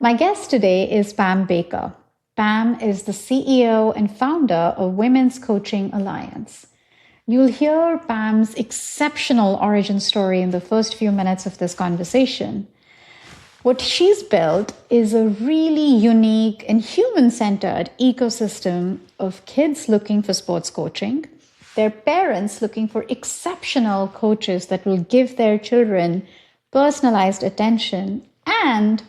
My guest today is Pam Baker. Pam is the CEO and founder of Women's Coaching Alliance. You'll hear Pam's exceptional origin story in the first few minutes of this conversation. What she's built is a really unique and human centered ecosystem of kids looking for sports coaching, their parents looking for exceptional coaches that will give their children personalized attention, and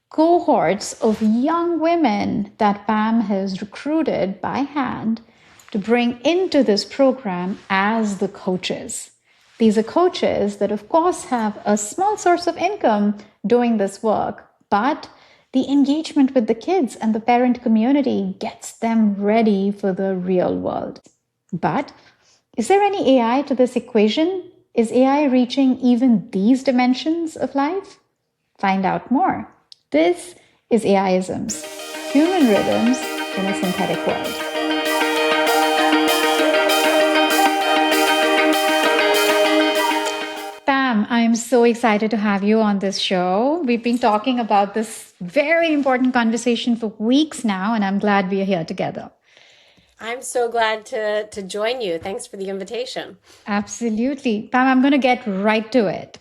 cohorts of young women that Pam has recruited by hand to bring into this program as the coaches. These are coaches that, of course, have a small source of income doing this work, but the engagement with the kids and the parent community gets them ready for the real world. But is there any AI to this equation? Is AI reaching even these dimensions of life? Find out more. This is AI-isms, human rhythms in a synthetic world. Pam, I'm so excited to have you on this show. We've been talking about this very important conversation for weeks now, and I'm glad we are here together. I'm so glad to join you. Thanks for the invitation. Absolutely. Pam, I'm going to get right to it.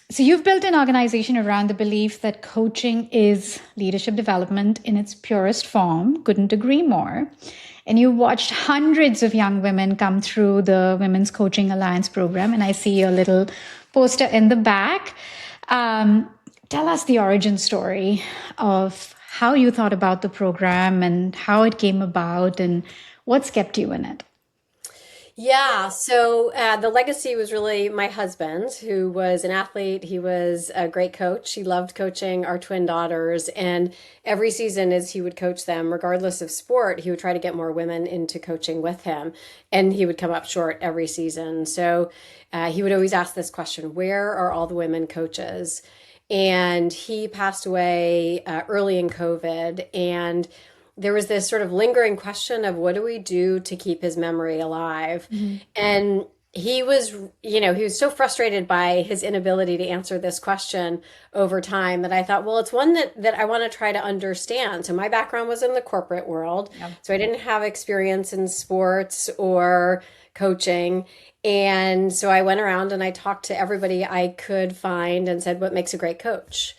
So you've built an organization around the belief that coaching is leadership development in its purest form. Couldn't agree more. And you watched hundreds of young women come through the Women's Coaching Alliance program. And I see your little poster in the back. Tell us the origin story of how you thought about the program and how it came about and what's kept you in it. Yeah, so the legacy was really my husband, who was an athlete. He was a great coach. He loved coaching our twin daughters. And every season, as he would coach them, regardless of sport, he would try to get more women into coaching with him. And he would come up short every season. So he would always ask this question: where are all the women coaches? And he passed away early in COVID. And there was this sort of lingering question of what do we do to keep his memory alive? Mm-hmm. And he was so frustrated by his inability to answer this question over time that I thought, well, it's one that I want to try to understand. So my background was in the corporate world. Yeah. So I didn't have experience in sports or coaching. And so I went around and I talked to everybody I could find and said, what makes a great coach?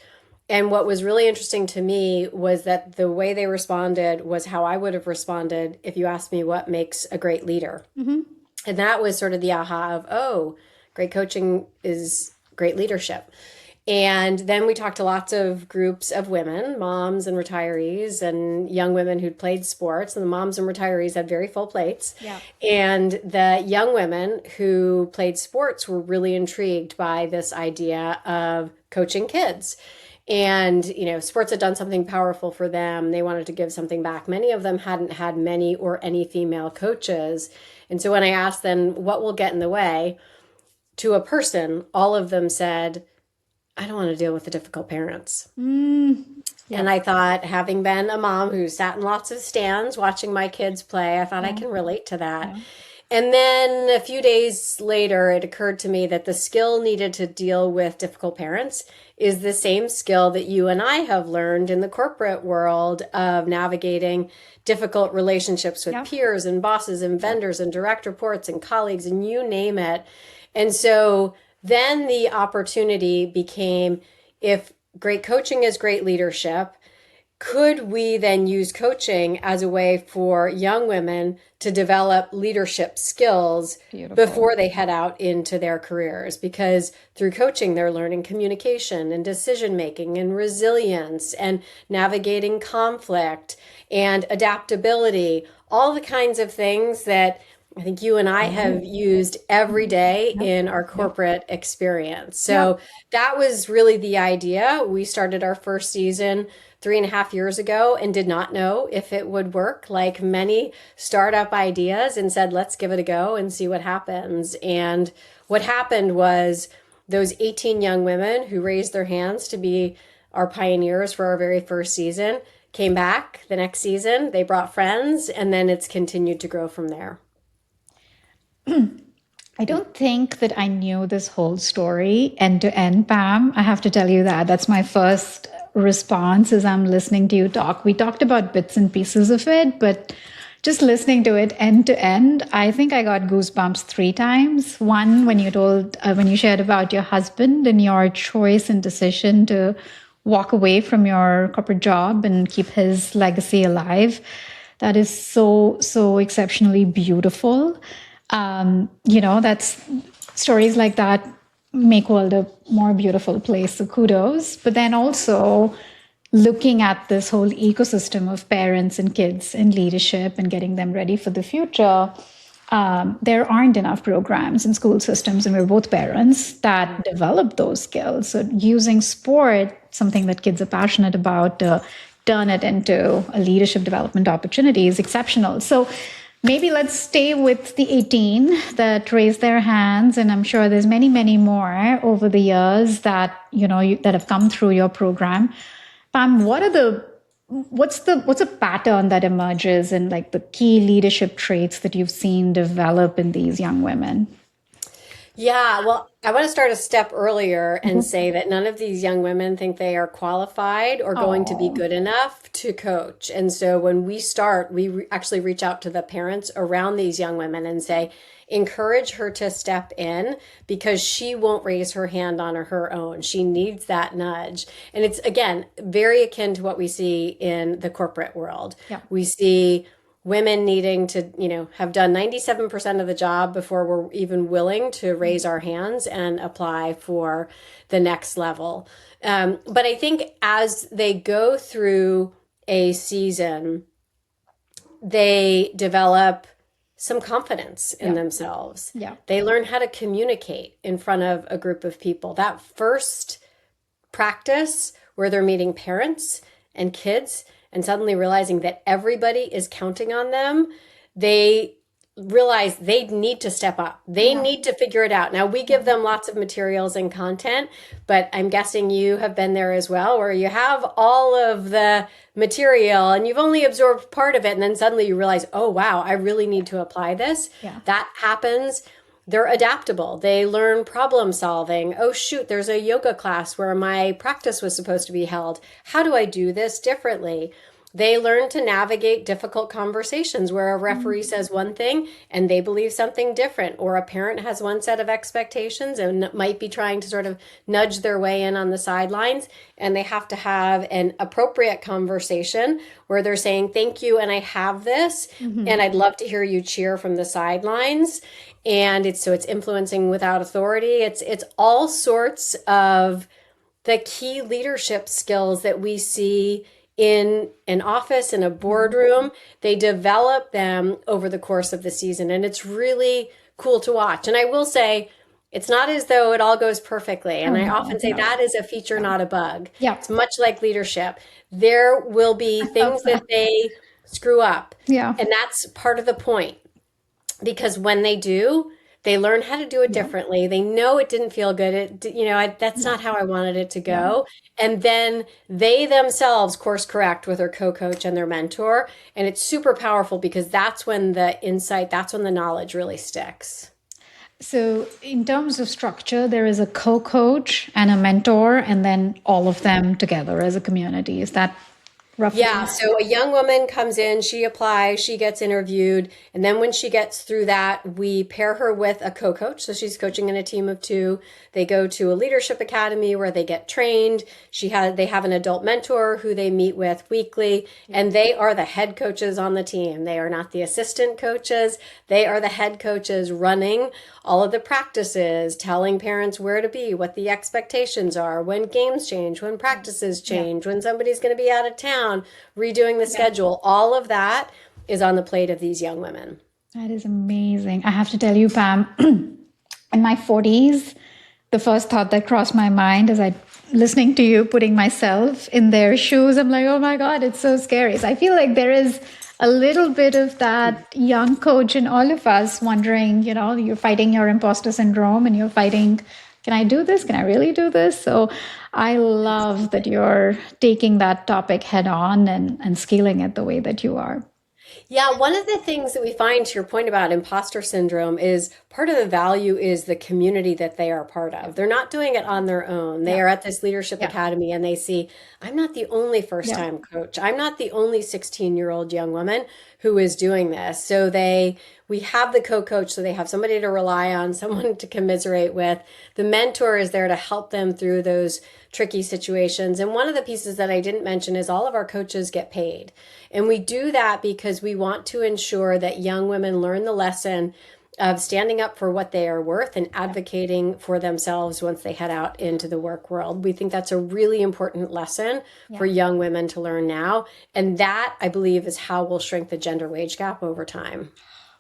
And what was really interesting to me was that the way they responded was how I would have responded if you asked me what makes a great leader. Mm-hmm. And that was sort of the aha of, oh, great coaching is great leadership. And then we talked to lots of groups of women, moms and retirees and young women who'd played sports. And the moms and retirees had very full plates. Yeah. And the young women who played sports were really intrigued by this idea of coaching kids. And, sports had done something powerful for them. They wanted to give something back. Many of them hadn't had many or any female coaches. And so when I asked them, what will get in the way to a person, all of them said, I don't want to deal with the difficult parents. Yeah. And I thought, having been a mom who sat in lots of stands watching my kids play, I thought I can relate to that. Yeah. And then a few days later, it occurred to me that the skill needed to deal with difficult parents is the same skill that you and I have learned in the corporate world of navigating difficult relationships with peers and bosses and vendors and direct reports and colleagues and you name it. And so then the opportunity became, if great coaching is great leadership, could we then use coaching as a way for young women to develop leadership skills before they head out into their careers? Because through coaching, they're learning communication and decision-making and resilience and navigating conflict and adaptability, all the kinds of things that I think you and I have used every day in our corporate experience. So that was really the idea. We started our first season 3.5 years ago and did not know if it would work, like many startup ideas, and said, let's give it a go and see what happens. And what happened was those 18 young women who raised their hands to be our pioneers for our very first season came back the next season. They brought friends, and then it's continued to grow from there. I don't think that I knew this whole story end to end, Pam. I have to tell you that. That's my first response as I'm listening to you talk. We talked about bits and pieces of it, but just listening to it end to end, I think I got goosebumps 3 times. One, when you shared about your husband and your choice and decision to walk away from your corporate job and keep his legacy alive. That is so exceptionally beautiful. That's stories like that make world a more beautiful place. So kudos. But then also looking at this whole ecosystem of parents and kids and leadership and getting them ready for the future. There aren't enough programs in school systems, and we're both parents that develop those skills. So using sport, something that kids are passionate about, to turn it into a leadership development opportunity is exceptional. So maybe let's stay with the 18 that raised their hands, and I'm sure there's many more over the years that that have come through your program. Pam, what's a pattern that emerges in like the key leadership traits that you've seen develop in these young women? Yeah, well, I want to start a step earlier and say that none of these young women think they are qualified or going to be Oh, good enough to coach. And so when we start, actually reach out to the parents around these young women and say, encourage her to step in because she won't raise her hand on her own. She needs that nudge. And it's, again, very akin to what we see in the corporate world. yeah. We see women needing to, have done 97% of the job before we're even willing to raise our hands and apply for the next level. But I think as they go through a season, they develop some confidence in Yeah. themselves. Yeah. They learn how to communicate in front of a group of people. That first practice where they're meeting parents and kids and suddenly realizing that everybody is counting on them, they realize they need to step up. They Yeah. need to figure it out. Now, we give them lots of materials and content, but I'm guessing you have been there as well, where you have all of the material and you've only absorbed part of it. And then suddenly you realize, oh, wow, I really need to apply this. Yeah. That happens. They're adaptable. They learn problem solving. Oh, shoot, there's a yoga class where my practice was supposed to be held. How do I do this differently? They learn to navigate difficult conversations where a referee says one thing and they believe something different, or a parent has one set of expectations and might be trying to sort of nudge their way in on the sidelines. And they have to have an appropriate conversation where they're saying, thank you, and I have this, and I'd love to hear you cheer from the sidelines. And it's influencing without authority. It's all sorts of the key leadership skills that we see in an office, in a boardroom. They develop them over the course of the season, and it's really cool to watch. And I will say, it's not as though it all goes perfectly. And Oh I no, often say no. that is a feature, not a bug. Yeah. It's much like leadership. There will be Love things that that. they screw up, Yeah. and that's part of the point, because when they do, they learn how to do it Yeah. differently. They know it didn't feel good. That's Yeah. not how I wanted it to Yeah. go. And then they themselves course correct with their co-coach and their mentor. And it's super powerful because that's when the insight, that's when the knowledge really sticks. So, in terms of structure, there is a co coach and a mentor, and then all of them together as a community. Is that Yeah, roughly? so a young woman comes in, she applies, she gets interviewed, and then when she gets through that, we pair her with a co-coach. So she's coaching in a team of 2. They go to a leadership academy where they get trained. They have an adult mentor who they meet with weekly, and they are the head coaches on the team. They are not the assistant coaches. They are the head coaches running all of the practices, telling parents where to be, what the expectations are, when games change, when practices Yeah. change, when somebody's going to be out of town, redoing the schedule. All of that is on the plate of these young women. That is amazing. I have to tell you, Pam, in my 40s, the first thought that crossed my mind as I listening to you, putting myself in their shoes, I'm like, oh my God, it's so scary. So I feel like there is a little bit of that young coach in all of us wondering, you're fighting your imposter syndrome and you're fighting, can I do this? Can I really do this? So I love that you're taking that topic head on and scaling it the way that you are. Yeah, one of the things that we find, to your point about imposter syndrome, is part of the value is the community that they are part Yeah. of. They're not doing it on their own. They Yeah. are at this leadership Yeah. academy and they see, I'm not the only first Yeah. time coach. I'm not the only 16-year-old young woman who is doing this. We have the co-coach, so they have somebody to rely on, someone to commiserate with. The mentor is there to help them through those tricky situations. And one of the pieces that I didn't mention is all of our coaches get paid. And we do that because we want to ensure that young women learn the lesson of standing up for what they are worth and advocating for themselves once they head out into the work world. We think that's a really important lesson for Yeah. young women to learn now. And that, I believe, is how we'll shrink the gender wage gap over time.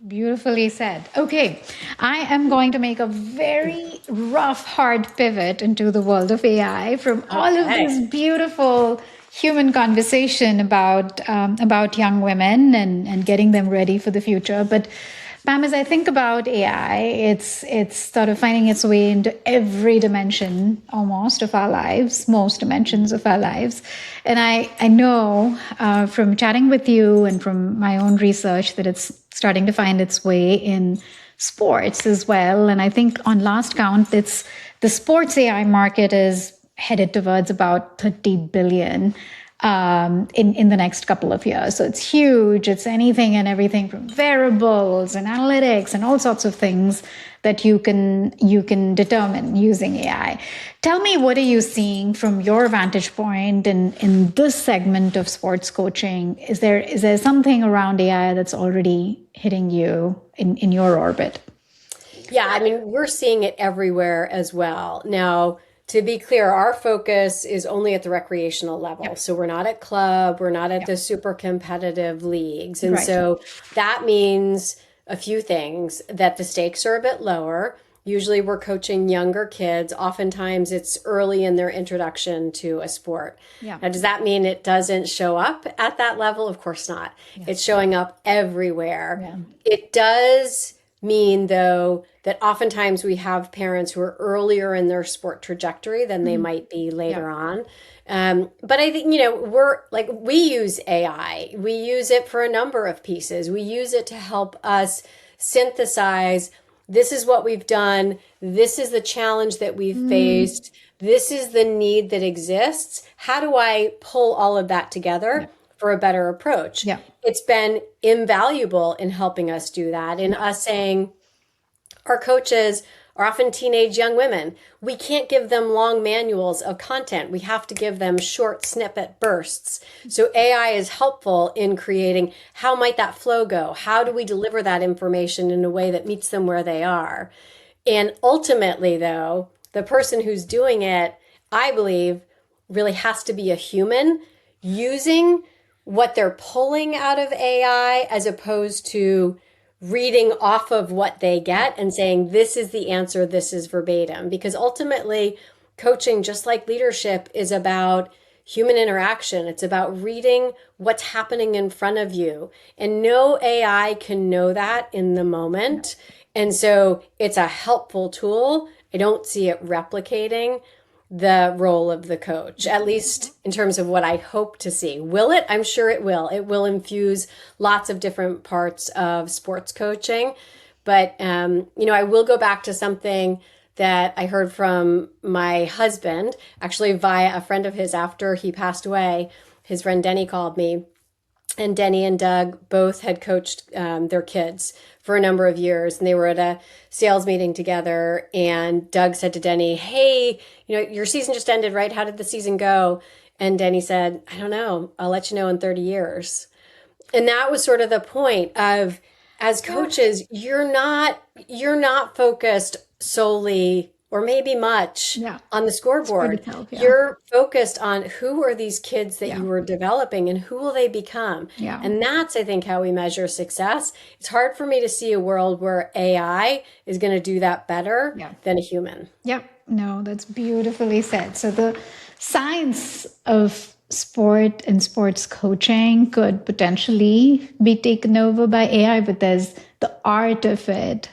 Beautifully said. Okay, I am going to make a very rough, hard pivot into the world of AI from all of Okay. this beautiful human conversation about young women and getting them ready for the future. But Pam, as I think about AI, it's sort of finding its way into every dimension almost of our lives, most dimensions of our lives. And I know from chatting with you and from my own research that it's starting to find its way in sports as well. And I think on last count, it's the sports AI market is headed towards about 30 billion in the next couple of years. So it's huge. It's anything and everything from wearables and analytics and all sorts of things that you can determine using AI. Tell me, what are you seeing from your vantage point in this segment of sports coaching? Is there something around AI that's already hitting you in your orbit? Yeah, I mean, we're seeing it everywhere as well. Now, to be clear, our focus is only at the recreational level. Yep. So we're not at club, we're not at Yep. the super competitive leagues. And Right. so that means a few things: that the stakes are a bit lower. Usually we're coaching younger kids. Oftentimes it's early in their introduction to a sport. Yeah. Now, does that mean it doesn't show up at that level? Of course not. Yeah. It's showing up everywhere. Yeah. It does mean, though, that oftentimes we have parents who are earlier in their sport trajectory than they might be Yeah. later on. But I think, we use AI. We use it for a number of pieces. We use it to help us synthesize, this is what we've done. This is the challenge that we've faced. This is the need that exists. How do I pull all of that Yeah. together for a better approach? Yeah. It's been invaluable in helping us do that, in us saying, our coaches are often teenage young women. We can't give them long manuals of content. We have to give them short snippet bursts. So AI is helpful in creating, how might that flow go? How do we deliver that information in a way that meets them where they are? And ultimately, though, the person who's doing it, I believe, really has to be a human using what they're pulling out of AI, as opposed to reading off of what they Yeah. get and saying, this is the answer, this is verbatim. Because ultimately, coaching, just like leadership, is about human interaction. It's about reading what's happening in front of you. And no AI can know that in the moment. And so it's a helpful tool. I don't see it replicating the role of the coach, at least in terms of what I hope to see. Will it? I'm sure it will. It will infuse lots of different parts of sports coaching. But, I will go back to something that I heard from my husband, actually via a friend of his after he passed away. His friend Denny called me, and Denny and Doug both had coached their kids for a number of years, and they were at a sales meeting together. And Doug said to Denny, "Hey, your season just ended, right? How did the season go?" And Denny said, "I don't know. I'll let you know in 30 years." And that was sort of the point of, as Yeah. coaches, you're not focused solely, or maybe much, Yeah. on the Spread scoreboard. itself. Yeah. You're focused on, who are these kids that Yeah. you are developing and who will they become? Yeah. And that's, I think, how we measure success. It's hard for me to see a world where AI is going to do that better Yeah. than a human. Yep. No, that's beautifully said. So the science of sport and sports coaching could potentially be taken over by AI, but there's the art of it.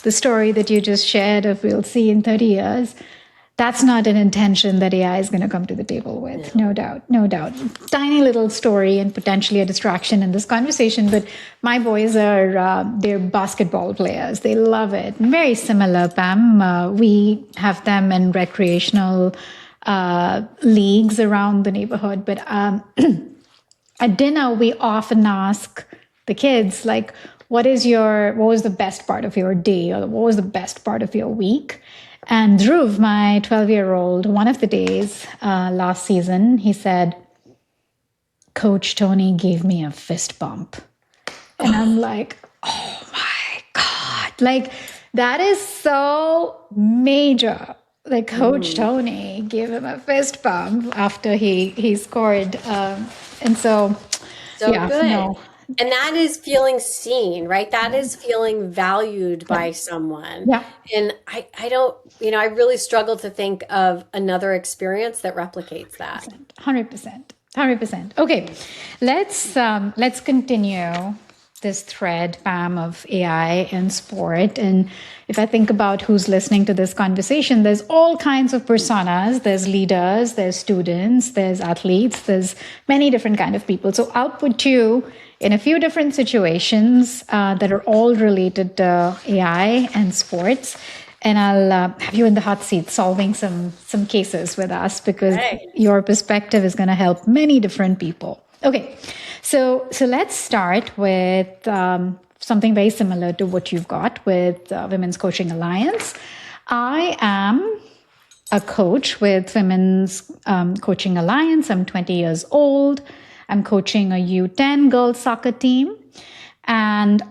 The story that you just shared of we'll see in 30 years. That's not an intention that AI is going to come to the table with. No doubt. No doubt. Tiny little story and potentially a distraction in this conversation. But my boys are, they're basketball players. They love it. Very similar, Pam. We have them in recreational leagues around the neighborhood. But at dinner, we often ask the kids, like, what was the best part of your day, or what was the best part of your week? And Dhruv, my 12-year-old, one of the days last season, he said, Coach Tony gave me a fist bump. And I'm like, oh my God. Like, that is so major. Like, Coach Tony gave him a fist bump after he scored. And so, yeah, good. no. And that is feeling seen, right? That is feeling valued by someone. Yeah. And I don't, I really struggle to think of another experience that replicates that. 100%. 100%. Okay, let's continue this thread, Pam, of AI and sport. And if I think about who's listening to this conversation, there's all kinds of personas. There's leaders, there's students, there's athletes, there's many different kind of people. So I'll put you in a few different situations that are all related to AI and sports. And I'll have you in the hot seat solving some cases with us, because your perspective is going to help many different people. Okay, so let's start with something very similar to what you've got with Women's Coaching Alliance. I am a coach with Women's Coaching Alliance. I'm 20 years old. I'm coaching a U10 girls soccer team. And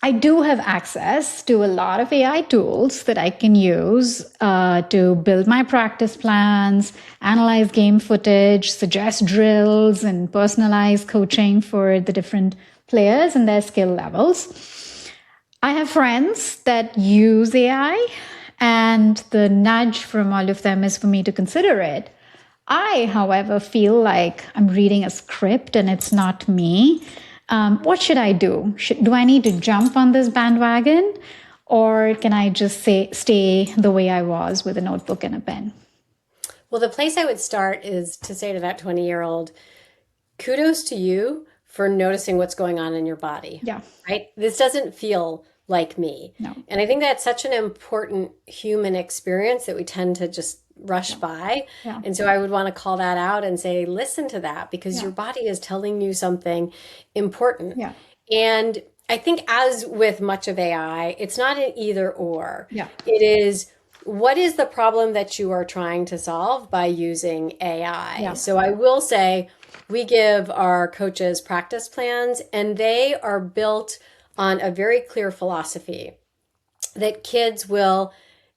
I do have access to a lot of AI tools that I can use to build my practice plans, analyze game footage, suggest drills, and personalize coaching for the different players and their skill levels. I have friends that use AI, and the nudge from all of them is for me to consider it. I, however, feel like I'm reading a script and it's not me. What should I do? Do I need to jump on this bandwagon, or can I just stay the way I was with a notebook and a pen? Well, the place I would start is to say to that 20-year-old, kudos to you for noticing what's going on in your body. Yeah. Right? This doesn't feel like me. No. And I think that's such an important human experience that we tend to just rush by. Yeah. And so I would want to call that out and say, listen to that, because your body is telling you something important. Yeah. And I think, as with much of AI, it's not an either or. Yeah. It is, what is the problem that you are trying to solve by using AI? Yeah. So I will say, we give our coaches practice plans, and they are built on a very clear philosophy that kids will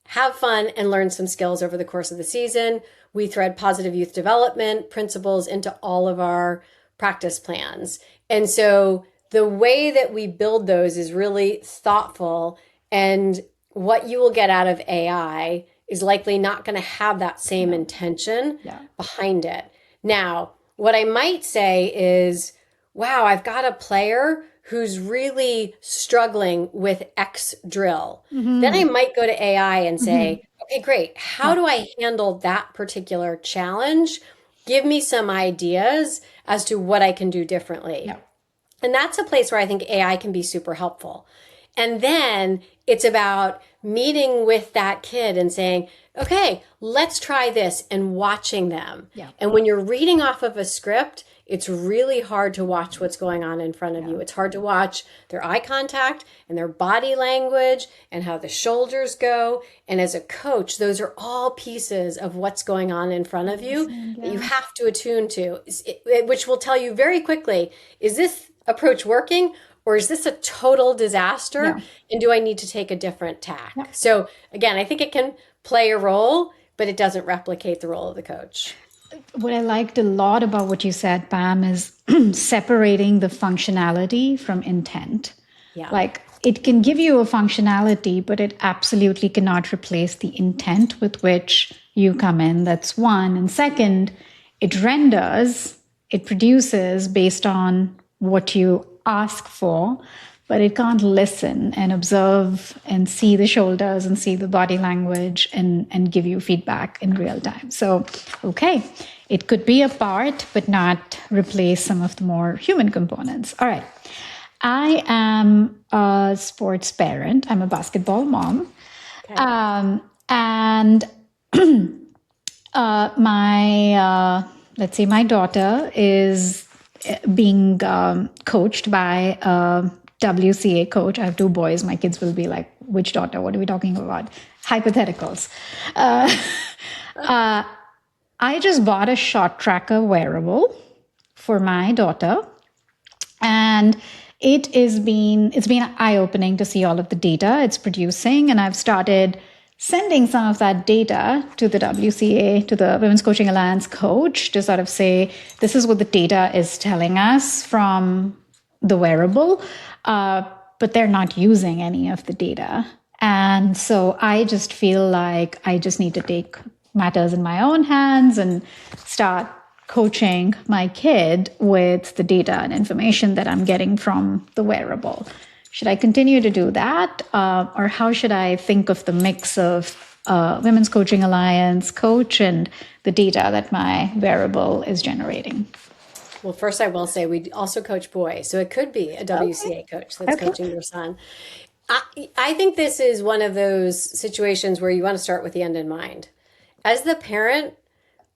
have fun and learn some skills over the course of the season. We thread positive youth development principles into all of our practice plans. And so the way that we build those is really thoughtful, and what you will get out of AI is likely not going to have that same intention behind it. Now, what I might say is, wow, I've got a player who's really struggling with X drill. Then I might go to AI and say, okay, great. How do I handle that particular challenge? Give me some ideas as to what I can do differently. And that's a place where I think AI can be super helpful. And then it's about meeting with that kid and saying, okay, let's try this, and watching them. And when you're reading off of a script, it's really hard to watch what's going on in front of you. It's hard to watch their eye contact and their body language and how the shoulders go. And as a coach, those are all pieces of what's going on in front of you that you have to attune to, which will tell you very quickly, is this approach working, or is this a total disaster? And do I need to take a different tack? So again, I think it can play a role, but it doesn't replicate the role of the coach. What I liked a lot about what you said, Pam, is separating the functionality from intent. Like, it can give you a functionality, but it absolutely cannot replace the intent with which you come in. That's one. And second, it produces based on what you ask for. but it can't listen and observe and see the shoulders and see the body language and give you feedback in real time. So, okay, it could be a part, but not replace some of the more human components. All right. I am a sports parent. I'm a basketball mom. Okay. And let's say my daughter is being coached by a WCA coach. I have two boys. My kids will be like, which daughter? What are we talking about? Hypotheticals. I just bought a shot tracker wearable for my daughter, and it's been eye-opening to see all of the data it's producing, and I've started sending some of that data to the WCA, to the Women's Coaching Alliance coach, to sort of say, this is what the data is telling us from the wearable, but they're not using any of the data. And so I just feel like I just need to take matters in my own hands and start coaching my kid with the data and information that I'm getting from the wearable. Should I continue to do that? Or how should I think of the mix of Women's Coaching Alliance coach and the data that my wearable is generating? Well, first I will say we also coach boys, so it could be a WCA coach that's Okay. coaching your son. I think this is one of those situations where you want to start with the end in mind. As the parent,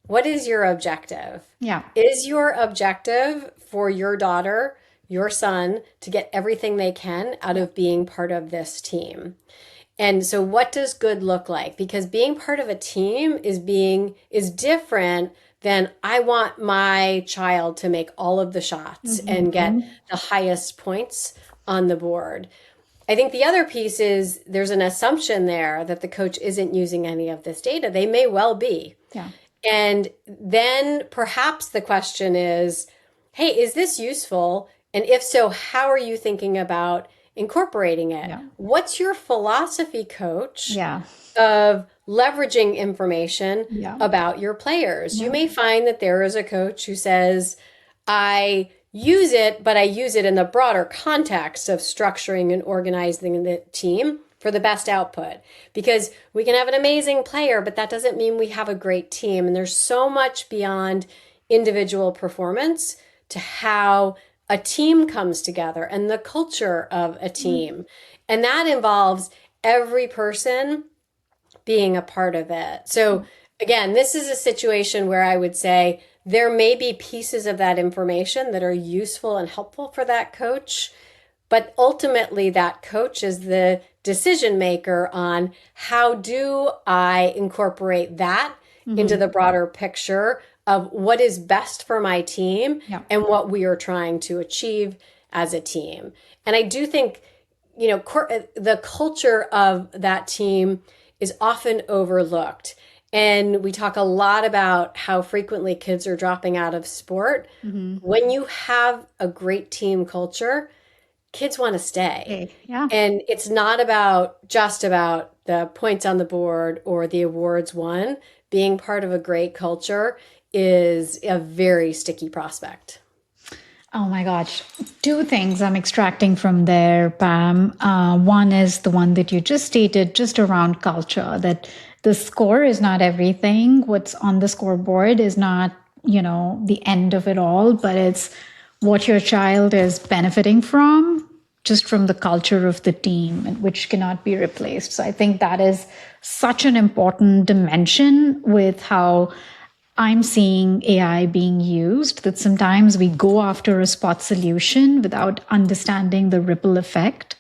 what is your objective? Yeah. Is your objective for your daughter, your son, to get everything they can out of being part of this team? And so what does good look like? Because being part of a team is different than I want my child to make all of the shots and get the highest points on the board. I think the other piece is there's an assumption there that the coach isn't using any of this data. They may well be. Yeah. And then perhaps the question is, hey, is this useful? And if so, how are you thinking about incorporating it? Yeah. What's your philosophy, coach, Yeah. of leveraging information Yeah. about your players? You may find that there is a coach who says, I use it, but I use it in the broader context of structuring and organizing the team for the best output. Because we can have an amazing player, but that doesn't mean we have a great team. And there's so much beyond individual performance to how a team comes together and the culture of a team. And that involves every person being a part of it. So again, this is a situation where I would say there may be pieces of that information that are useful and helpful for that coach, but ultimately that coach is the decision maker on how do I incorporate that into the broader picture of what is best for my team and what we are trying to achieve as a team. And I do think, the culture of that team is often overlooked. And we talk a lot about how frequently kids are dropping out of sport. When you have a great team culture, kids want to stay. Okay. Yeah. And it's not just about the points on the board or the awards won. Being part of a great culture is a very sticky prospect. Oh my gosh. Two things I'm extracting from there, Pam. One is the one that you just stated, just around culture, that the score is not everything. What's on the scoreboard is not, the end of it all, but it's what your child is benefiting from, just from the culture of the team, which cannot be replaced. So I think that is such an important dimension with how I'm seeing AI being used, that sometimes we go after a spot solution without understanding the ripple effect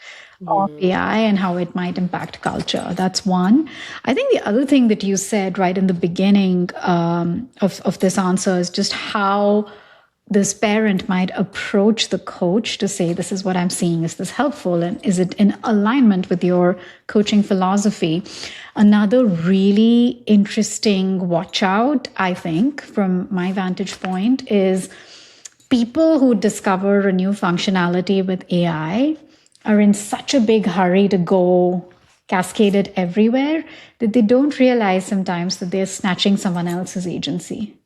of AI and how it might impact culture. That's one. I think the other thing that you said right in the beginning of this answer is just how this parent might approach the coach to say, this is what I'm seeing. Is this helpful? And is it in alignment with your coaching philosophy? Another really interesting watch out, I think, from my vantage point, is people who discover a new functionality with AI are in such a big hurry to go cascade it everywhere that they don't realize sometimes that they're snatching someone else's agency.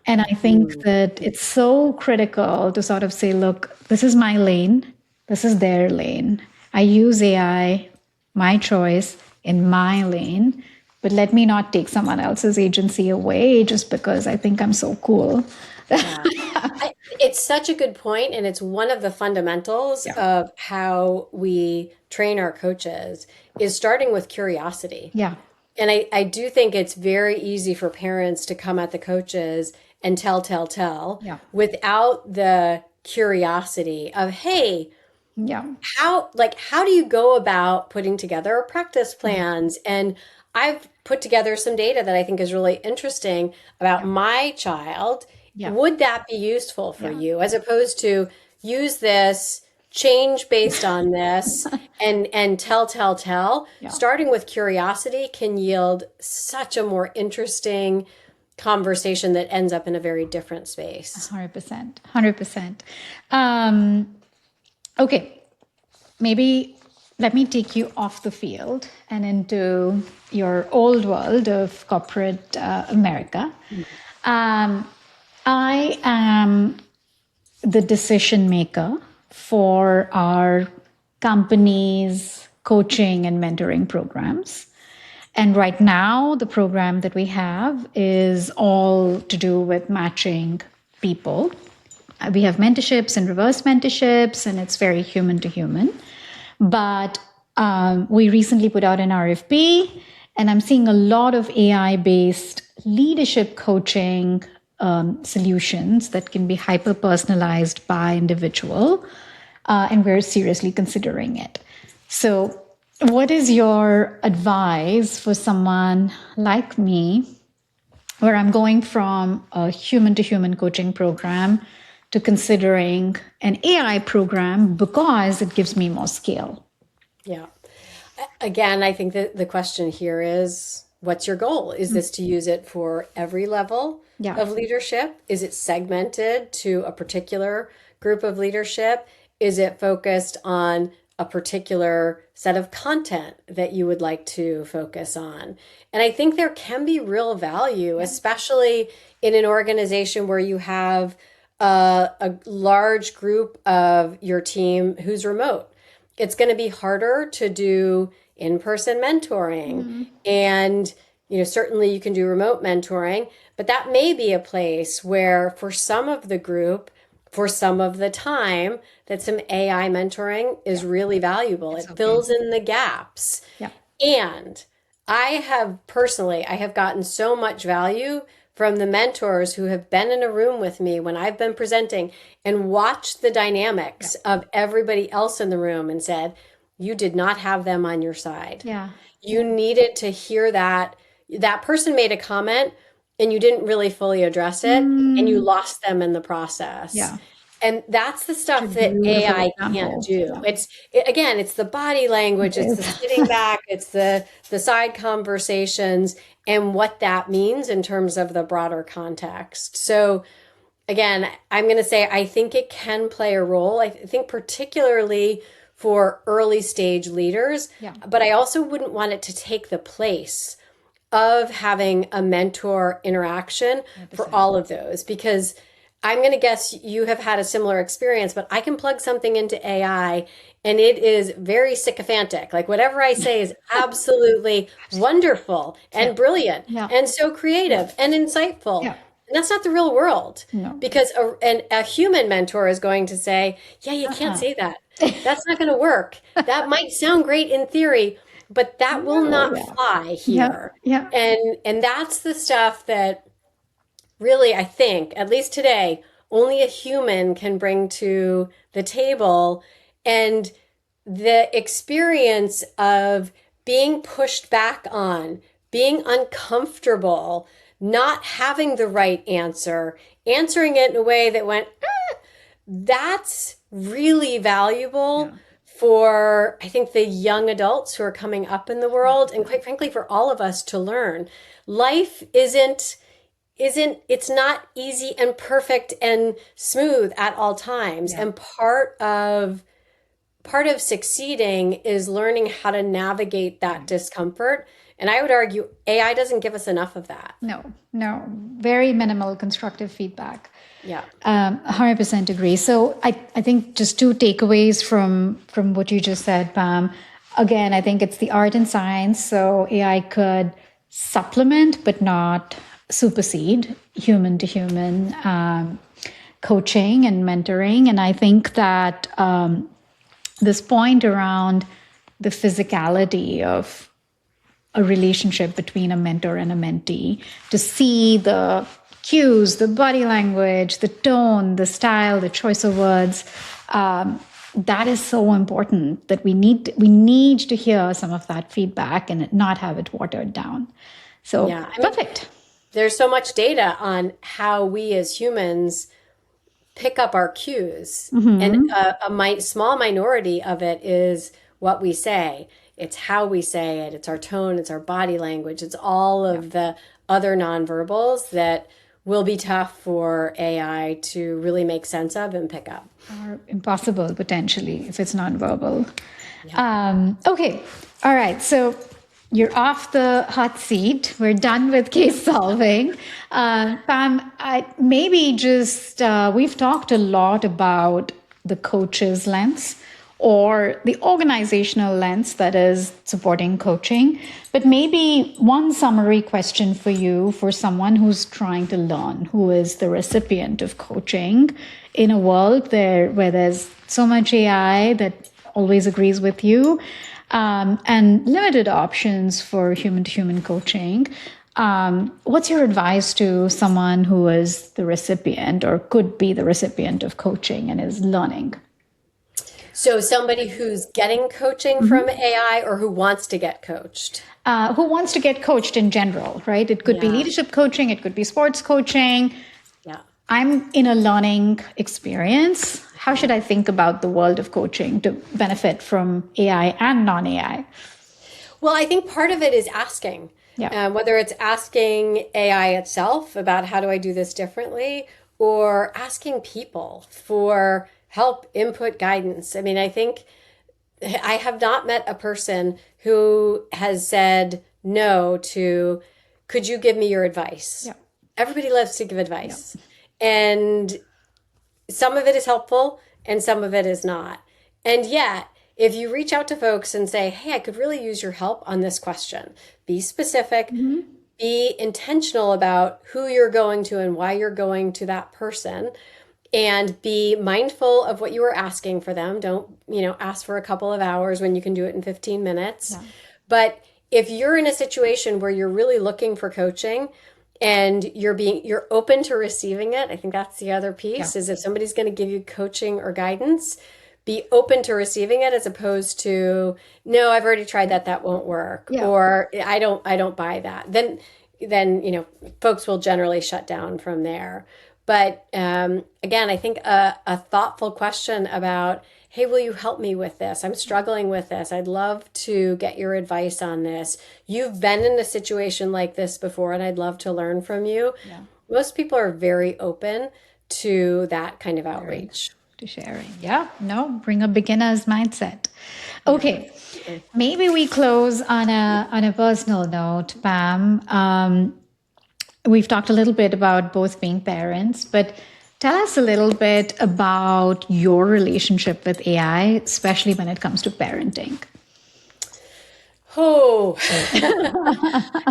And I think that it's so critical to sort of say, look, this is my lane. This is their lane. I use AI, my choice, in my lane, but let me not take someone else's agency away just because I think I'm so cool. Yeah. It's such a good point, and it's one of the fundamentals Yeah. of how we train our coaches is starting with curiosity. Yeah. And I do think it's very easy for parents to come at the coaches and tell Yeah. without the curiosity of, hey, Yeah. how do you go about putting together practice plans? And I've put together some data that I think is really interesting about Yeah. my child. Yeah. Would that be useful for Yeah. you, as opposed to use this, change based on this, and tell? Yeah. Starting with curiosity can yield such a more interesting conversation that ends up in a very different space. 100%. 100%. Um, okay. Maybe let me take you off the field and into your old world of corporate America. Um, I am the decision maker for our company's coaching and mentoring programs. And right now, the program that we have is all to do with matching people. We have mentorships and reverse mentorships, and it's very human to human. But we recently put out an RFP, and I'm seeing a lot of AI based leadership coaching solutions that can be hyper personalized by individual. And we're seriously considering it. So, what is your advice for someone like me, where I'm going from a human to human coaching program to considering an AI program because it gives me more scale? Yeah. Again, I think that the question here is, what's your goal? Is this to use it for every level Yeah. of leadership? Is it segmented to a particular group of leadership? Is it focused on a particular set of content that you would like to focus on? And I think there can be real value, especially in an organization where you have a large group of your team who's remote. It's going to be harder to do in-person mentoring, and certainly you can do remote mentoring, but that may be a place where for some of the group, for some of the time, that some AI mentoring is really valuable. It's It okay. fills in the gaps. Yeah. And I have gotten so much value from the mentors who have been in a room with me when I've been presenting and watched the Yeah. dynamics of everybody else in the room and said, you did not have them on your side. Yeah. You needed to hear that person made a comment and you didn't really fully address it and you Mm, lost them in the process. yeah. And that's the Such a stuff that beautiful AI can't example. do. Yeah. Again, it's the body It language, it's the sitting is. back, it's the side conversations and what that means in terms of the broader context. So again, I'm going to say I think it can play a role. I think particularly for early stage leaders, Yeah. but I also wouldn't want it to take the place of having a mentor interaction for 100%. all of those, because I'm going to guess you have had a similar experience, but I can plug something into AI and it is very sycophantic. Like whatever I say is absolutely wonderful Yeah. and brilliant Yeah. and so Yeah. creative and insightful. Yeah. And that's not the real world, No. because a human mentor is going to say, yeah, you can't Uh-uh. say that. That's not going to work. That might sound great in theory, but that will No. not Yeah. fly Yeah. here. Yeah. And that's the stuff that really, I think, at least today, only a human can bring to the table. And the experience of being pushed back on, being uncomfortable, not having the right answer, answering it in a way that went, that's really valuable Yeah. for, I think, the young adults who are coming up in the world, and 100%. quite frankly, for all of us to learn. Life isn't it's not easy and perfect and smooth at all times. Yeah. And part of succeeding is learning how to navigate that discomfort. And I would argue AI doesn't give us enough of that. No, no, very minimal constructive feedback. Yeah. 100% agree. So I think just two takeaways from what you just said, Pam. Again, I think it's the art and science. So AI could supplement, but not supersede human to human coaching and mentoring. And I think that this point around the physicality of a relationship between a mentor and a mentee, to see the cues, the body language, the tone, the style, the choice of words, that is so important that we need to hear some of that feedback and not have it watered down. So Yeah. perfect. There's so much data on how we as humans pick up our cues. And a small minority of it is what we say. It's how we say it. It's our tone. It's our body language. It's all of the other nonverbals that will be tough for AI to really make sense of and pick up. Or impossible, potentially, if it's nonverbal. Okay. All right. So you're off the hot seat. We're done with case solving. Pam, we've talked a lot about the coach's lens or the organizational lens that is supporting coaching. But maybe one summary question for you, for someone who's trying to learn, who is the recipient of coaching in a world where there's so much AI that always agrees with you, and limited options for human-to-human coaching. What's your advice to someone who is the recipient or could be the recipient of coaching and is learning? So somebody who's getting coaching from AI or who wants to get coached? Who wants to get coached in general, right? It could be leadership coaching, it could be sports coaching. Yeah. I'm in a learning experience. How should I think about the world of coaching to benefit from AI and non-AI? Well, I think part of it is asking. Yeah. Whether it's asking AI itself about how do I do this differently, or asking people for help, input, guidance. I mean, I think I have not met a person who has said no to, could you give me your advice? Yeah. Everybody loves to give advice. And some of it is helpful and some of it is not. And yet, if you reach out to folks and say, hey, I could really use your help on this question, be specific, be intentional about who you're going to and why you're going to that person, and be mindful of what you are asking for them. Don't, ask for a couple of hours when you can do it in 15 minutes. Yeah. But if you're in a situation where you're really looking for coaching and you're open to receiving it, I think that's the other piece, is if somebody's going to give you coaching or guidance, be open to receiving it as opposed to, no, I've already tried that. That won't work. Yeah. Or I don't buy that. Then, folks will generally shut down from there. But again, I think a thoughtful question about, hey, will you help me with this? I'm struggling with this. I'd love to get your advice on this. You've been in a situation like this before, and I'd love to learn from you. Yeah. Most people are very open to that kind of outreach. To sharing. Yeah, no, bring a beginner's mindset. Okay, maybe we close on a personal note, Pam. We've talked a little bit about both being parents, but tell us a little bit about your relationship with AI, especially when it comes to parenting. Oh,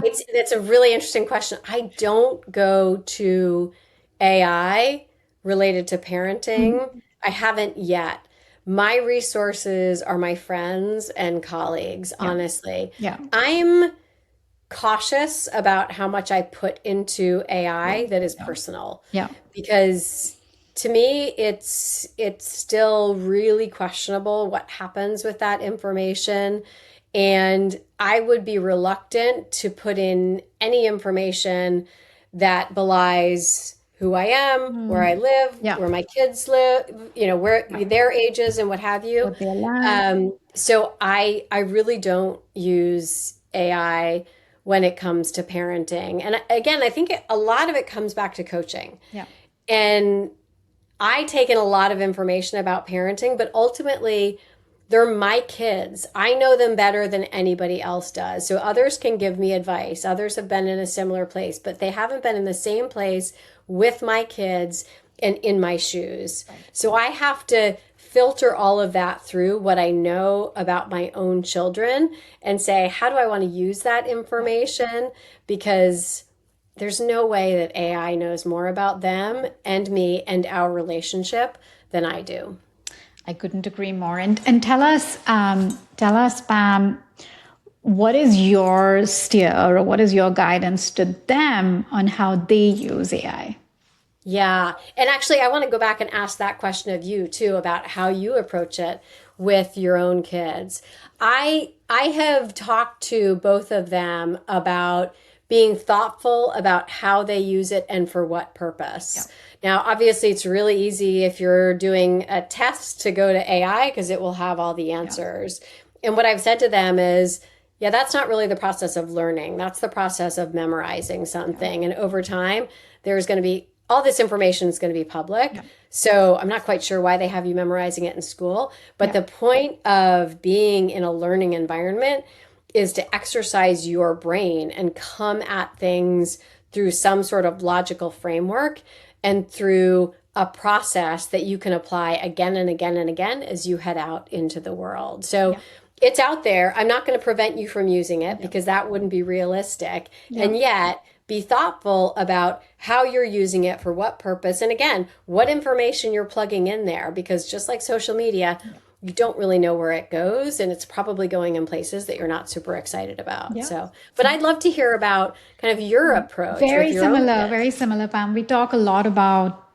it's a really interesting question. I don't go to AI related to parenting. I haven't yet. My resources are my friends and colleagues, honestly. Yeah. I'm cautious about how much I put into AI that is personal. Yeah. Because to me, it's still really questionable what happens with that information. And I would be reluctant to put in any information that belies who I am, where I live, where my kids live, where their ages and what have you. So I really don't use AI when it comes to parenting. And again, I think a lot of it comes back to coaching. Yeah. And I take in a lot of information about parenting, but ultimately they're my kids. I know them better than anybody else does. So others can give me advice. Others have been in a similar place, but they haven't been in the same place with my kids and in my shoes. So I have to filter all of that through what I know about my own children and say, how do I want to use that information? Because there's no way that AI knows more about them and me and our relationship than I do. I couldn't agree more. And tell us, Pam, what is your steer or what is your guidance to them on how they use AI? Yeah. And actually, I want to go back and ask that question of you too about how you approach it with your own kids. I have talked to both of them about being thoughtful about how they use it and for what purpose. Now, obviously, it's really easy if you're doing a test to go to AI because it will have all the answers. And what I've said to them is, yeah, that's not really the process of learning. That's the process of memorizing something. And over time, there's going to be all this information is going to be public. So I'm not quite sure why they have you memorizing it in school. But the point of being in a learning environment is to exercise your brain and come at things through some sort of logical framework and through a process that you can apply again and again and again as you head out into the world. So it's out there. I'm not going to prevent you from using it because that wouldn't be realistic. And yet, be thoughtful about how you're using it for what purpose. And again, what information you're plugging in there, because just like social media, you don't really know where it goes. And it's probably going in places that you're not super excited about. So, but I'd love to hear about kind of your approach with your own kids. Very similar, Pam. We talk a lot about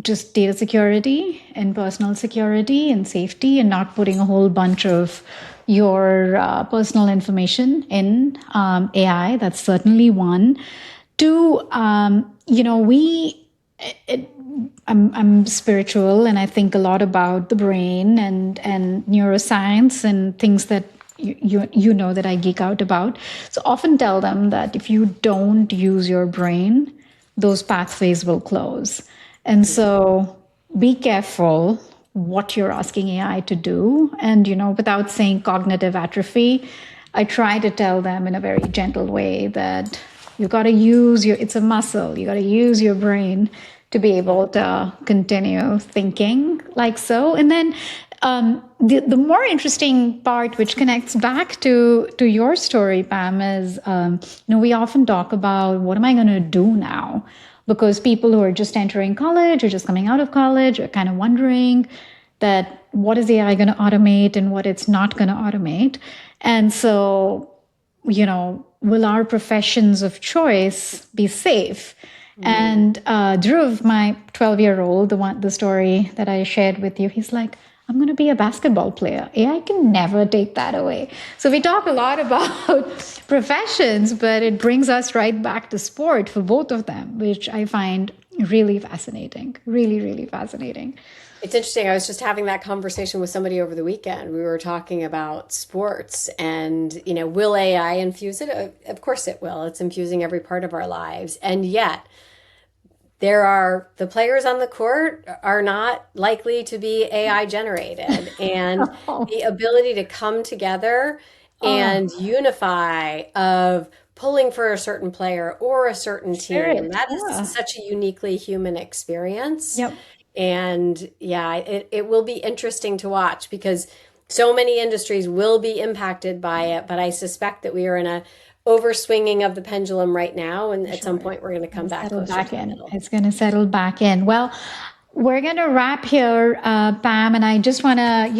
just data security and personal security and safety and not putting a whole bunch of your personal information in AI. That's certainly one. Two, I'm spiritual and I think a lot about the brain and neuroscience and things that you know that I geek out about. So often tell them that if you don't use your brain, those pathways will close. And so be careful what you're asking AI to do. And, without saying cognitive atrophy, I try to tell them in a very gentle way that you got to use it's a muscle. You got to use your brain to be able to continue thinking like so. And then the more interesting part, which connects back to your story, Pam, is, we often talk about what am I going to do now? Because people who are just entering college or just coming out of college are kind of wondering that what is AI going to automate and what it's not going to automate. And so, will our professions of choice be safe? And Dhruv, my 12-year-old, the story that I shared with you, he's like, I'm going to be a basketball player. AI can never take that away. So we talk a lot about professions, but it brings us right back to sport for both of them, which I find really fascinating, really, really fascinating. It's interesting. I was just having that conversation with somebody over the weekend. We were talking about sports and, will AI infuse it? Of course it will. It's infusing every part of our lives. And yet, the players on the court are not likely to be AI generated. And the ability to come together and unify of pulling for a certain player or a certain team, that is such a uniquely human experience. And it will be interesting to watch because so many industries will be impacted by it. But I suspect that we are in a overswinging of the pendulum right now, and at some point we're going to come back closer to the middle. It's going to settle back in. Well, we're going to wrap here, Pam, and I just want to,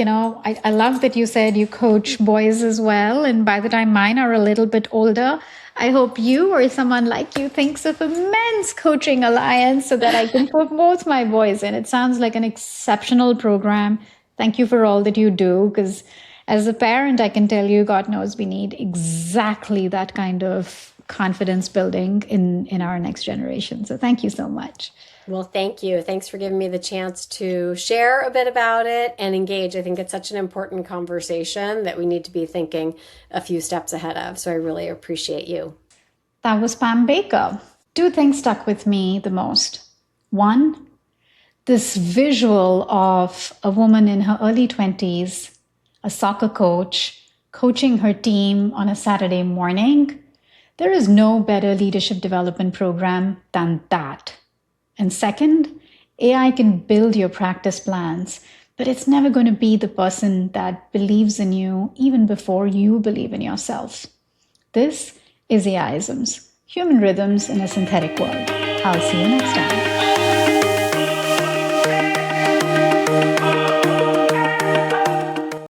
I love that you said you coach boys as well, and by the time mine are a little bit older, I hope you or someone like you thinks of a men's coaching alliance so that I can put both my boys in. It sounds like an exceptional program. Thank you for all that you do, because as a parent, I can tell you, God knows we need exactly that kind of confidence building in our next generation. So thank you so much. Well, thank you. Thanks for giving me the chance to share a bit about it and engage. I think it's such an important conversation that we need to be thinking a few steps ahead of. So I really appreciate you. That was Pam Baker. Two things stuck with me the most. One, this visual of a woman in her early 20s a soccer coach coaching her team on a Saturday morning, there is no better leadership development program than that. And second, AI can build your practice plans, but it's never going to be the person that believes in you even before you believe in yourself. This is AI-isms, human rhythms in a synthetic world. I'll see you next time.